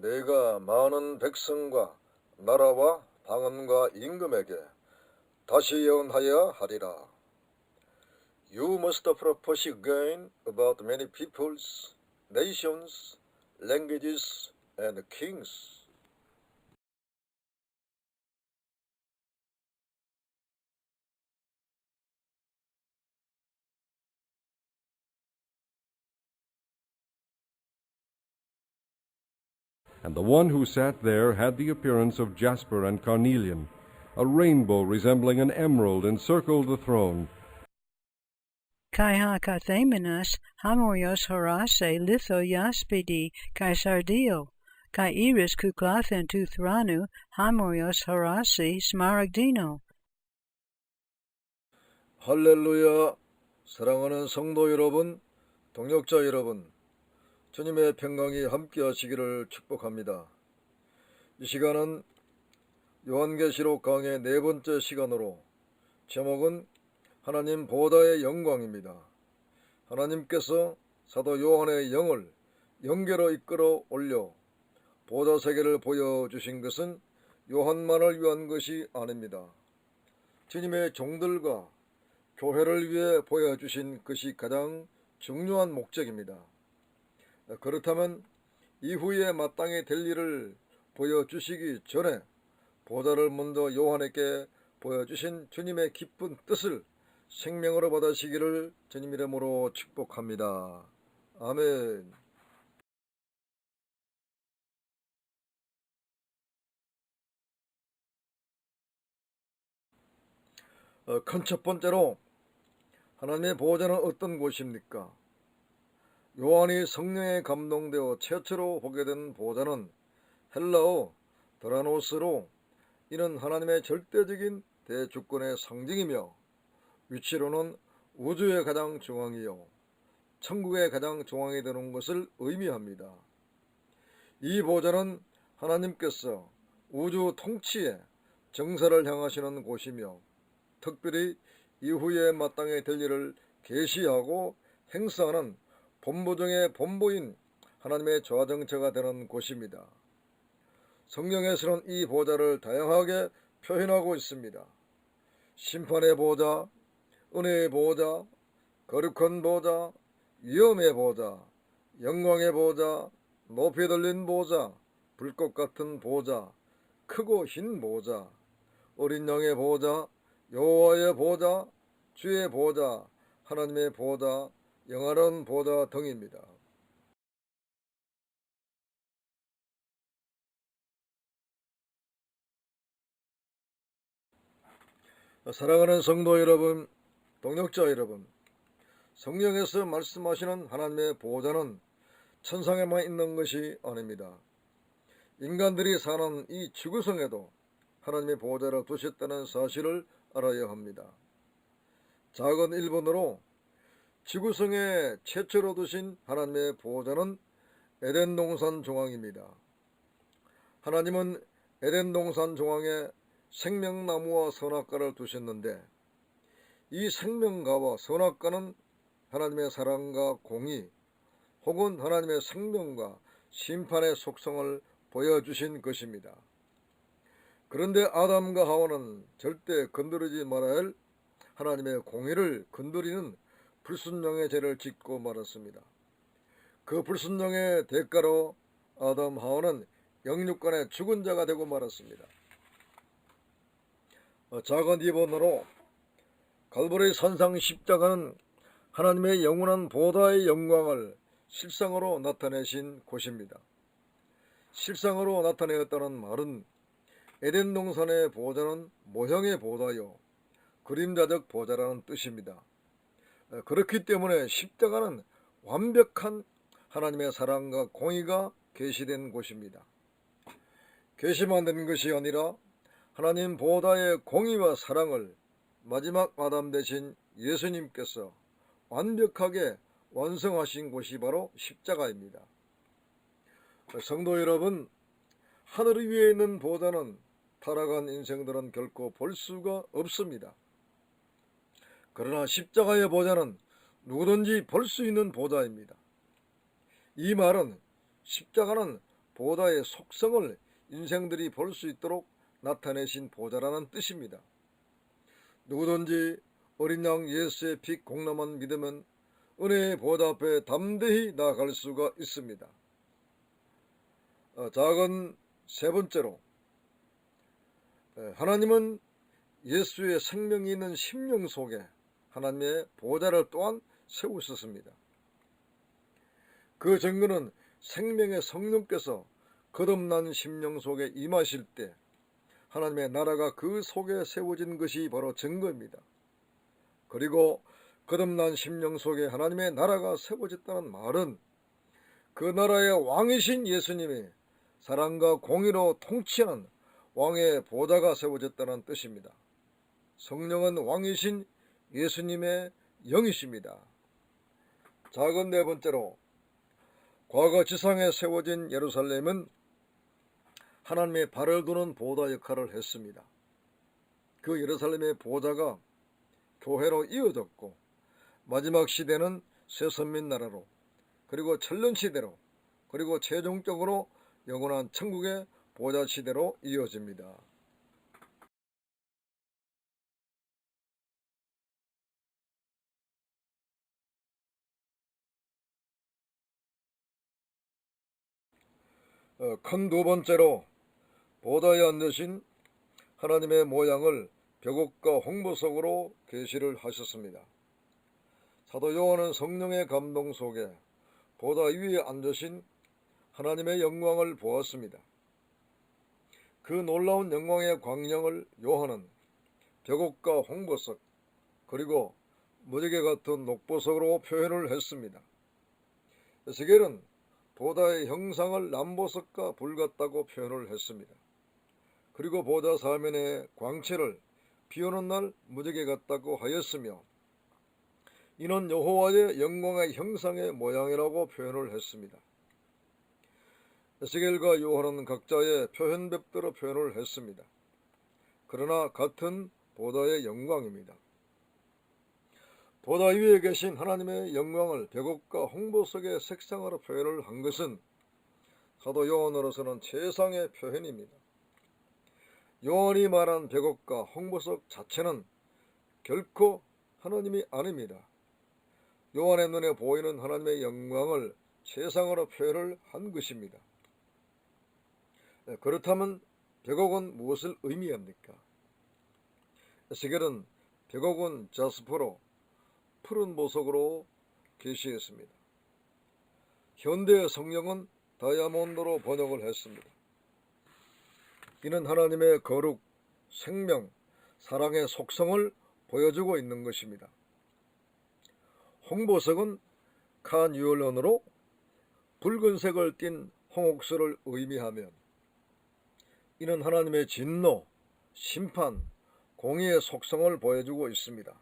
내가 많은 백성과 나라와 방언과 임금에게 다시 예언하여 하리라. You must propose again about many peoples, nations, languages, and kings. And the one who sat there had the appearance of jasper and carnelian. A rainbow resembling an emerald encircled the throne. Kai hakathemenas hamorios horase litho yaspidi kai sardio, kai iris kuklathen tu thranu hamorios horasi smaragdino. 할렐루야. 사랑하는 성도 여러분, 동역자 여러분, 주님의 평강이 함께 하시기를 축복합니다. 이 시간은 요한계시록 강의 네 번째 시간으로 제목은 하나님 보좌의 영광입니다. 하나님께서 사도 요한의 영을 영계로 이끌어 올려 보좌 세계를 보여주신 것은 요한만을 위한 것이 아닙니다. 주님의 종들과 교회를 위해 보여주신 것이 가장 중요한 목적입니다. 그렇다면 이후에 마땅히 될 일을 보여주시기 전에 보좌를 먼저 요한에게 보여주신 주님의 깊은 뜻을 생명으로 받으시기를 주님 이름으로 축복합니다. 아멘. 큰 첫 번째로 하나님의 보좌는 어떤 곳입니까? 요한이 성령에 감동되어 최초로 보게 된 보좌는 헬라어 드라노스로, 이는 하나님의 절대적인 대주권의 상징이며 위치로는 우주의 가장 중앙이요 천국의 가장 중앙이 되는 것을 의미합니다. 이 보좌는 하나님께서 우주 통치의 정사를 향하시는 곳이며 특별히 이후에 마땅히 될 일을 계시하고 행사하는 본부 중의 본부인 하나님의 좌정체가 되는 곳입니다. 성경에서는 이 보좌를 다양하게 표현하고 있습니다. 심판의 보좌, 은혜의 보좌, 거룩한 보좌, 위엄의 보좌, 영광의 보좌, 높이 들린 보좌, 불꽃 같은 보좌, 크고 흰 보좌, 어린 양의 보좌, 여호와의 보좌, 주의 보좌, 하나님의 보좌, 영원한 보좌 등입니다. 사랑하는 성도 여러분, 동역자 여러분, 성경에서 말씀하시는 하나님의 보좌는 천상에만 있는 것이 아닙니다. 인간들이 사는 이 지구성에도 하나님의 보좌를 두셨다는 사실을 알아야 합니다. 작은 일본어로 지구성에 최초로 두신 하나님의 보좌는 에덴 동산 중앙입니다. 하나님은 에덴 동산 중앙에 생명나무와 선악과를 두셨는데 이 생명과와 선악과는 하나님의 사랑과 공의 혹은 하나님의 생명과 심판의 속성을 보여주신 것입니다. 그런데 아담과 하와는 절대 건드리지 말아야 할 하나님의 공의를 건드리는 불순종의 죄를 짓고 말았습니다. 그 불순종의 대가로 아담 하와는 영육간의 죽은 자가 되고 말았습니다. 작은 일본어로 갈보리 산상 십자가는 하나님의 영원한 보좌의 영광을 실상으로 나타내신 곳입니다. 실상으로 나타내었다는 말은 에덴 동산의 보좌는 모형의 보좌요 그림자적 보좌라는 뜻입니다. 그렇기 때문에 십자가는 완벽한 하나님의 사랑과 공의가 계시된 곳입니다. 계시만 된 것이 아니라 하나님 보좌의 공의와 사랑을 마지막 아담 되신 예수님께서 완벽하게 완성하신 곳이 바로 십자가입니다. 성도 여러분, 하늘 위에 있는 보좌는 타락한 인생들은 결코 볼 수가 없습니다. 그러나 십자가의 보좌는 누구든지 볼 수 있는 보좌입니다. 이 말은 십자가는 보다의 속성을 인생들이 볼 수 있도록 나타내신 보좌라는 뜻입니다. 누구든지 어린 양 예수의 피 공람한 믿으면 은혜의 보좌 앞에 담대히 나아갈 수가 있습니다. 작은 세 번째로, 하나님은 예수의 생명이 있는 심령 속에 하나님의 보좌를 또한 세우셨습니다. 그 증거는 생명의 성령께서 거듭난 심령 속에 임하실 때 하나님의 나라가 그 속에 세워진 것이 바로 증거입니다. 그리고 거듭난 심령 속에 하나님의 나라가 세워졌다는 말은 그 나라의 왕이신 예수님이 사랑과 공의로 통치하는 왕의 보좌가 세워졌다는 뜻입니다. 성령은 왕이신 예수님의 영이십니다. 작은 네 번째로, 과거 지상에 세워진 예루살렘은 하나님의 발을 두는 보좌 역할을 했습니다. 그 예루살렘의 보좌가 교회로 이어졌고 마지막 시대는 새선민나라로, 그리고 천년시대로, 그리고 최종적으로 영원한 천국의 보좌 시대로 이어집니다. 큰 두 번째로, 보좌에 앉으신 하나님의 모양을 벽옥과 홍보석으로 계시를 하셨습니다. 사도 요한은 성령의 감동 속에 보좌 위에 앉으신 하나님의 영광을 보았습니다. 그 놀라운 영광의 광명을 요한은 벽옥과 홍보석, 그리고 무지개 같은 녹보석으로 표현을 했습니다. 에스겔은 보좌의 형상을 남보석과 불 같다고 표현을 했습니다. 그리고 보좌 사면의 광채를 비오는 날 무지개 같다고 하였으며, 이는 여호와의 영광의 형상의 모양이라고 표현을 했습니다. 에스겔과 요한은 각자의 표현법대로 표현을 했습니다. 그러나 같은 보좌의 영광입니다. 보좌 위에 계신 하나님의 영광을 벽옥과 홍보석의 색상으로 표현을 한 것은 사도 요한으로서는 최상의 표현입니다. 요한이 말한 벽옥과 홍보석 자체는 결코 하나님이 아닙니다. 요한의 눈에 보이는 하나님의 영광을 최상으로 표현을 한 것입니다. 그렇다면 벽옥은 무엇을 의미합니까? 에스겔은 벽옥은 자스퍼로 푸른 보석으로 계시했습니다. 현대 성경은 다이아몬드로 번역을 했습니다. 이는 하나님의 거룩, 생명, 사랑의 속성을 보여주고 있는 것입니다. 홍보석은 칸유얼론으로 붉은색을 띤 홍옥수를 의미하며, 이는 하나님의 진노, 심판, 공의의 속성을 보여주고 있습니다.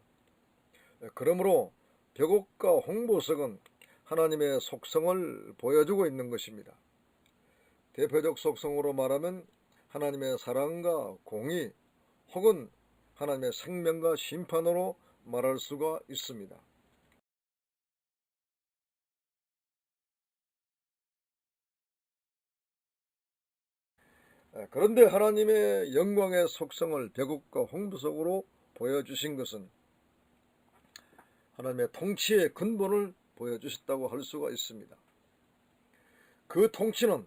그러므로 벽옥과 홍보석은 하나님의 속성을 보여주고 있는 것입니다. 대표적 속성으로 말하면 하나님의 사랑과 공의, 혹은 하나님의 생명과 심판으로 말할 수가 있습니다. 그런데 하나님의 영광의 속성을 벽옥과 홍보석으로 보여주신 것은 하나님의 통치의 근본을 보여주셨다고 할 수가 있습니다. 그 통치는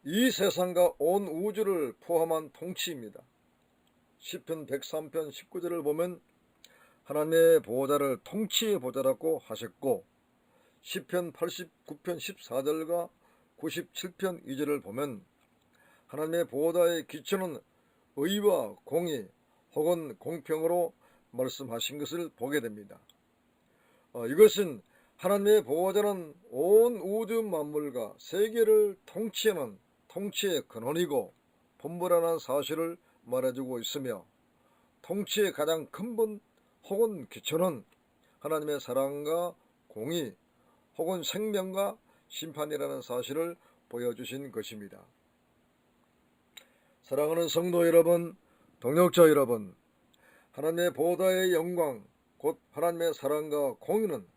이 세상과 온 우주를 포함한 통치입니다. 시편 103편 19절을 보면 하나님의 보좌를 통치의 보좌라고 하셨고, 시편 89편 14절과 97편 2절을 보면 하나님의 보좌의 기초는 의와 공의 혹은 공평으로 말씀하신 것을 보게 됩니다. 이것은 하나님의 보좌는 온 우주 만물과 세계를 통치하는 통치의 근원이고 본부라는 사실을 말해주고 있으며, 통치의 가장 근본 혹은 기초는 하나님의 사랑과 공의 혹은 생명과 심판이라는 사실을 보여주신 것입니다. 사랑하는 성도 여러분, 동역자 여러분, 하나님의 보좌의 영광, 곧 하나님의 사랑과 공의는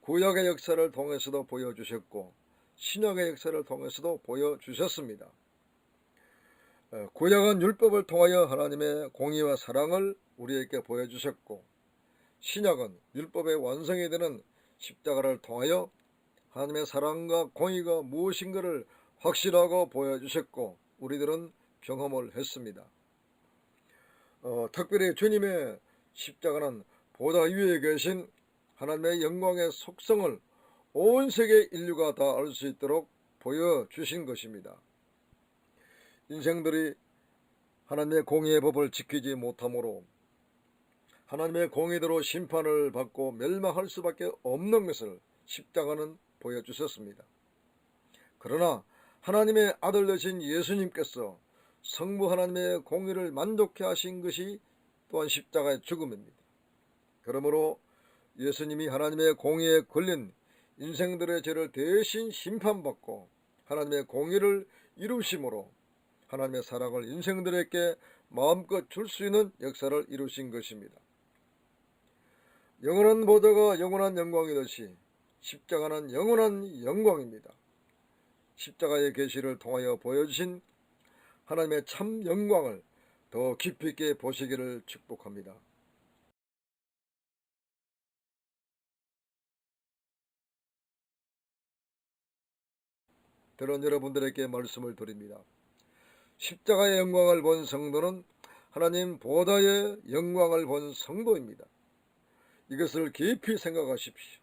구약의 역사를 통해서도 보여주셨고 신약의 역사를 통해서도 보여주셨습니다. 구약은 율법을 통하여 하나님의 공의와 사랑을 우리에게 보여주셨고, 신약은 율법의 완성이 되는 십자가를 통하여 하나님의 사랑과 공의가 무엇인가를 확실하고 보여주셨고, 우리들은 경험을 했습니다. 특별히 주님의 십자가는 보다 위에 계신 하나님의 영광의 속성을 온 세계 인류가 다 알 수 있도록 보여주신 것입니다. 인생들이 하나님의 공의의 법을 지키지 못함으로 하나님의 공의대로 심판을 받고 멸망할 수밖에 없는 것을 십자가는 보여주셨습니다. 그러나 하나님의 아들 되신 예수님께서 성부 하나님의 공의를 만족해 하신 것이 또한 십자가의 죽음입니다. 그러므로 예수님이 하나님의 공의에 걸린 인생들의 죄를 대신 심판받고 하나님의 공의를 이루심으로 하나님의 사랑을 인생들에게 마음껏 줄 수 있는 역사를 이루신 것입니다. 영원한 보좌가 영원한 영광이듯이 십자가는 영원한 영광입니다. 십자가의 계시를 통하여 보여주신 하나님의 참 영광을 더 깊이 있게 보시기를 축복합니다. 들은 여러분들에게 말씀을 드립니다. 십자가의 영광을 본 성도는 하나님 보좌의 영광을 본 성도입니다. 이것을 깊이 생각하십시오.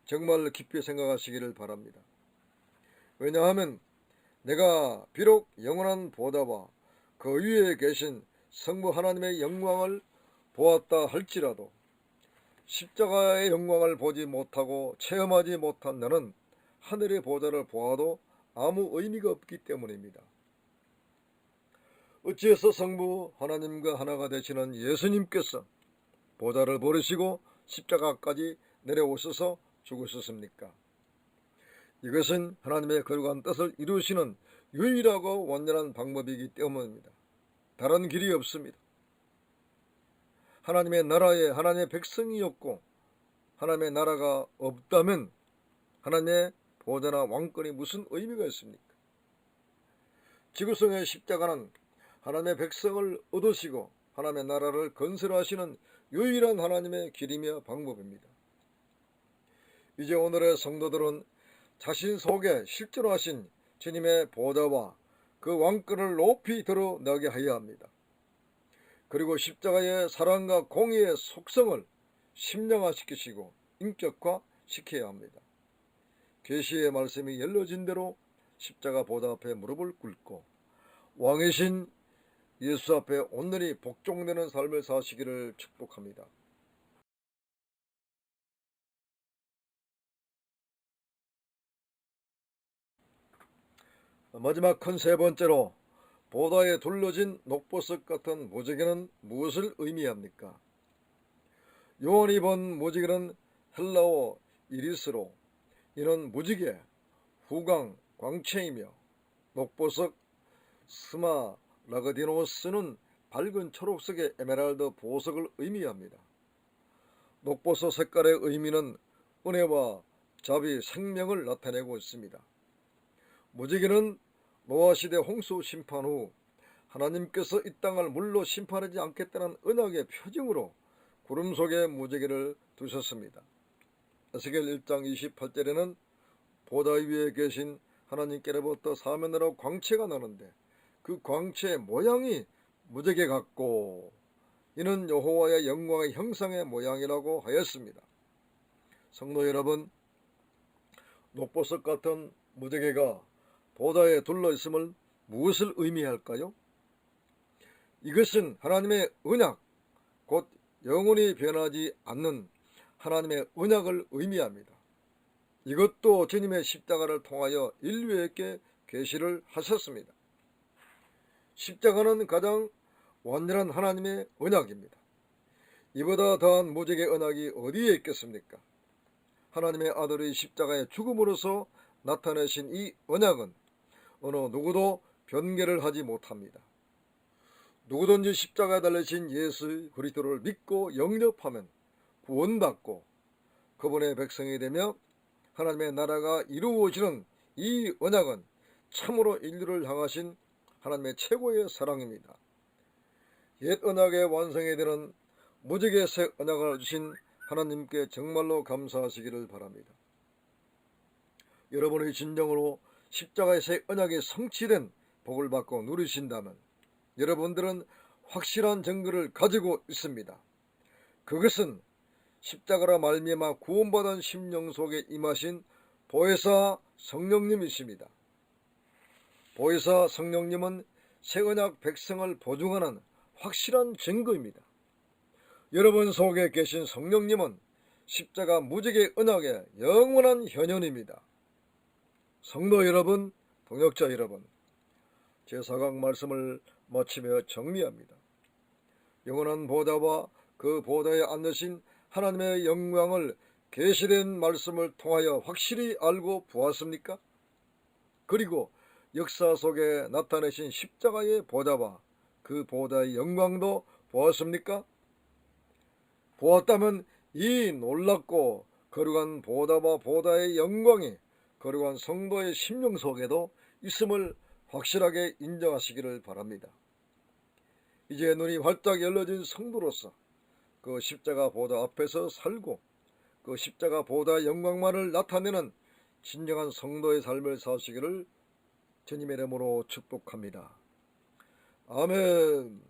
정말 깊이 생각하시기를 바랍니다. 왜냐하면 내가 비록 영원한 보좌와 그 위에 계신 성부 하나님의 영광을 보았다 할지라도 십자가의 영광을 보지 못하고 체험하지 못한 나는 하늘의 보좌를 보아도 아무 의미가 없기 때문입니다. 어찌해서 성부 하나님과 하나가 되시는 예수님께서 보좌를 버리시고 십자가까지 내려오셔서 죽으셨습니까? 이것은 하나님의 거룩한 뜻을 이루시는 유일하고 완전한 방법이기 때문입니다. 다른 길이 없습니다. 하나님의 나라에 하나님의 백성이었고 하나님의 나라가 없다면 하나님의 보좌나 왕권이 무슨 의미가 있습니까? 지구성의 십자가는 하나님의 백성을 얻으시고 하나님의 나라를 건설하시는 유일한 하나님의 길이며 방법입니다. 이제 오늘의 성도들은 자신 속에 실제로 하신 주님의 보좌와 그 왕권을 높이 드러나게 하여야 합니다. 그리고 십자가의 사랑과 공의의 속성을 심령화시키시고 인격화시켜야 합니다. 계시의 말씀이 열려진 대로 십자가 보좌 앞에 무릎을 꿇고 왕이신 예수 앞에 온전히 복종되는 삶을 사시기를 축복합니다. 마지막 큰 세 번째로 보좌에 둘러진 녹보석 같은 무지개는 무엇을 의미합니까? 요한이 본 무지개는 헬라어 이리스로 이는 무지개, 후광, 광채이며 녹보석 스마라그디노스는 밝은 초록색의 에메랄드 보석을 의미합니다. 녹보석 색깔의 의미는 은혜와 자비, 생명을 나타내고 있습니다. 무지개는 노아시대 홍수 심판 후 하나님께서 이 땅을 물로 심판하지 않겠다는 언약의 표징으로 구름 속에 무지개를 두셨습니다. 에스겔 1장 28절에는 보좌 위에 계신 하나님께로부터 사면으로 광채가 나는데 그 광채의 모양이 무지개 같고 이는 여호와의 영광의 형상의 모양이라고 하였습니다. 성도 여러분, 녹보석 같은 무지개가 보좌에 둘러있음을 무엇을 의미할까요? 이것은 하나님의 언약, 곧 영원히 변하지 않는 하나님의 언약을 의미합니다. 이것도 주님의 십자가를 통하여 인류에게 계시를 하셨습니다. 십자가는 가장 완전한 하나님의 언약입니다. 이보다 더한 무지개 언약이 어디에 있겠습니까? 하나님의 아들의 십자가의 죽음으로서 나타내신 이 언약은 어느 누구도 변개를 하지 못합니다. 누구든지 십자가에 달리신 예수 그리스도를 믿고 영접하면 구원받고 그분의 백성이 되며 하나님의 나라가 이루어지는 이 언약은 참으로 인류를 향하신 하나님의 최고의 사랑입니다. 옛 언약의 완성이 되는 무적의 새 언약을 주신 하나님께 정말로 감사하시기를 바랍니다. 여러분의 진정으로 십자가의 새 언약이 성취된 복을 받고 누리신다면 여러분들은 확실한 증거를 가지고 있습니다. 그것은 십자가로 말미암아 구원받은 심령 속에 임하신 보혜사 성령님이십니다. 보혜사 성령님은 새 언약 백성을 보증하는 확실한 증거입니다. 여러분 속에 계신 성령님은 십자가 무적의 언약의 영원한 현현입니다. 성도 여러분, 동역자 여러분, 제4강 말씀을 마치며 정리합니다. 영원한 보좌와 그 보좌에 앉으신 하나님의 영광을 계시된 말씀을 통하여 확실히 알고 보았습니까? 그리고 역사 속에 나타내신 십자가의 보좌와 그 보좌의 영광도 보았습니까? 보았다면 이 놀랍고 거룩한 보좌와 보좌의 영광이 거룩한 성도의 심령 속에도 있음을 확실하게 인정하시기를 바랍니다. 이제 눈이 활짝 열려진 성도로서 그 십자가 보좌 앞에서 살고 그 십자가 보좌 영광만을 나타내는 진정한 성도의 삶을 사시기를 주님의 이름으로 축복합니다. 아멘.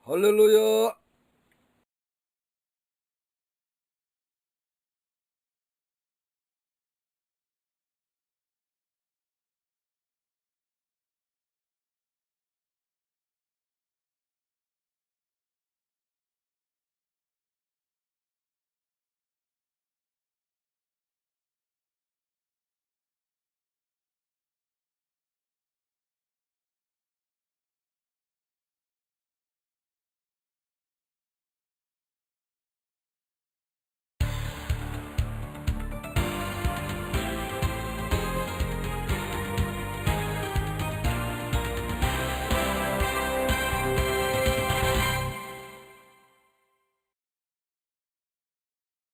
할렐루야.